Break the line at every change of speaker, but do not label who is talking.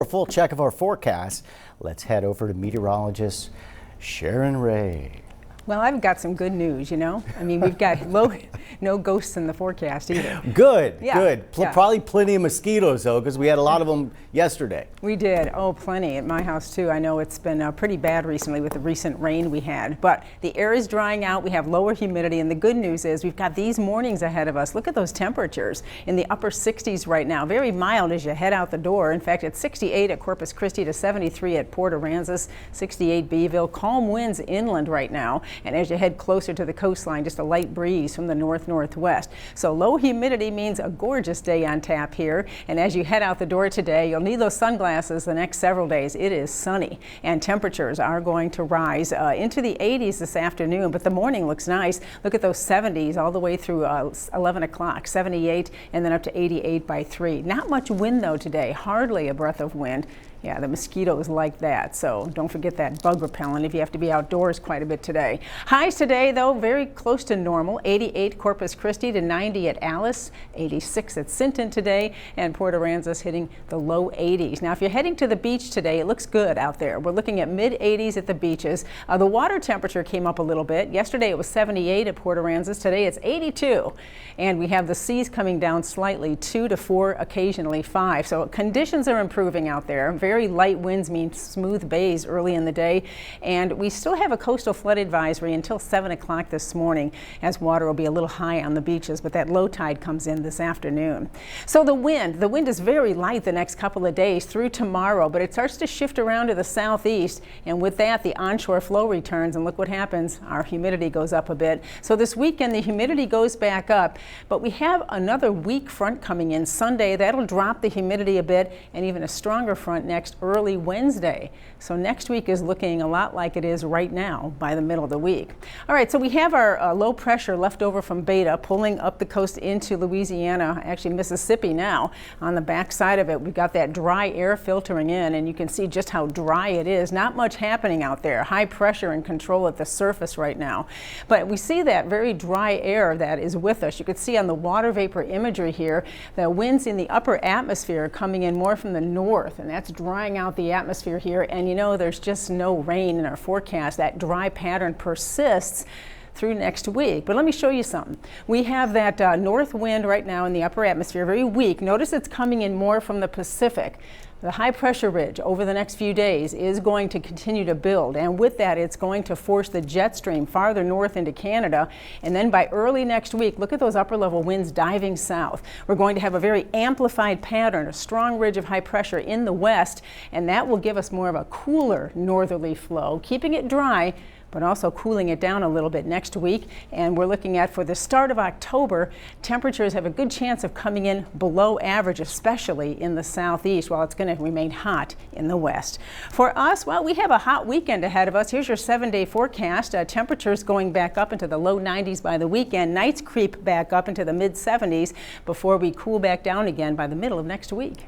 For a full check of our forecast, let's head over to meteorologist Sharon Ray.
Well, I've got some good news, I mean, we've got no ghosts in the forecast either.
Good,
Yeah,
good.
yeah.
Probably plenty of mosquitoes, though, because we had a lot of them yesterday.
We did. Oh, plenty at my house, too. I know it's been pretty bad recently with the recent rain we had. But the air is drying out. We have lower humidity. And the good news is we've got these mornings ahead of us. Look at those temperatures in the upper 60s right now. Very mild as you head out the door. In fact, it's 68 at Corpus Christi to 73 at Port Aransas, 68 Beeville. Calm winds inland right now. And as you head closer to the coastline, just a light breeze from the north-northwest. So low humidity means a gorgeous day on tap here. And as you head out the door today, you'll need those sunglasses the next several days. It is sunny and temperatures are going to rise into the 80s this afternoon, but the morning looks nice. Look at those 70s all the way through 11 o'clock, 78 and then up to 88 by 3. Not much wind though today, hardly a breath of wind. Yeah, the mosquitoes like that, so don't forget that bug repellent if you have to be outdoors quite a bit today. Highs today, though, very close to normal. 88 Corpus Christi to 90 at Alice, 86 at Sinton today, and Port Aransas hitting the low 80s. Now, if you're heading to the beach today, it looks good out there. We're looking at mid 80s at the beaches. The water temperature came up a little bit. Yesterday it was 78 at Port Aransas. Today it's 82, and we have the seas coming down slightly, 2 to 4, occasionally 5. So conditions are improving out there. Very light winds mean smooth bays early in the day, and we still have a coastal flood advisory until 7 o'clock this morning, as water will be a little high on the beaches, but that low tide comes in this afternoon. So the wind is very light the next couple of days through tomorrow, but it starts to shift around to the southeast, and with that the onshore flow returns, and look what happens, our humidity goes up a bit. So this weekend the humidity goes back up, but we have another weak front coming in Sunday. That'll drop the humidity a bit, and even a stronger front next early Wednesday. So next week is looking a lot like it is right now by the middle of the week. All right, so we have our low pressure left over from Beta pulling up the coast into Louisiana, actually Mississippi now. On the back side of it, we've got that dry air filtering in, and you can see just how dry it is. Not much happening out there. High pressure and control at the surface right now. But we see that very dry air that is with us. You can see on the water vapor imagery here, the winds in the upper atmosphere are coming in more from the north, and that's drying out the atmosphere here. And there's just no rain in our forecast. That dry pattern persists through next week. But let me show you something. We have that north wind right now in the upper atmosphere, very weak. Notice it's coming in more from the Pacific. The high pressure ridge over the next few days is going to continue to build, and with that it's going to force the jet stream farther north into Canada, and then by early next week, look at those upper level winds diving south. We're going to have a very amplified pattern, a strong ridge of high pressure in the west, and that will give us more of a cooler northerly flow, keeping it dry but also cooling it down a little bit next week. And we're looking at, for the start of October, temperatures have a good chance of coming in below average, especially in the southeast, while it's going to remain hot in the west. For us, well, we have a hot weekend ahead of us. Here's your 7-day forecast. Temperatures going back up into the low 90s by the weekend. Nights creep back up into the mid 70s before we cool back down again by the middle of next week.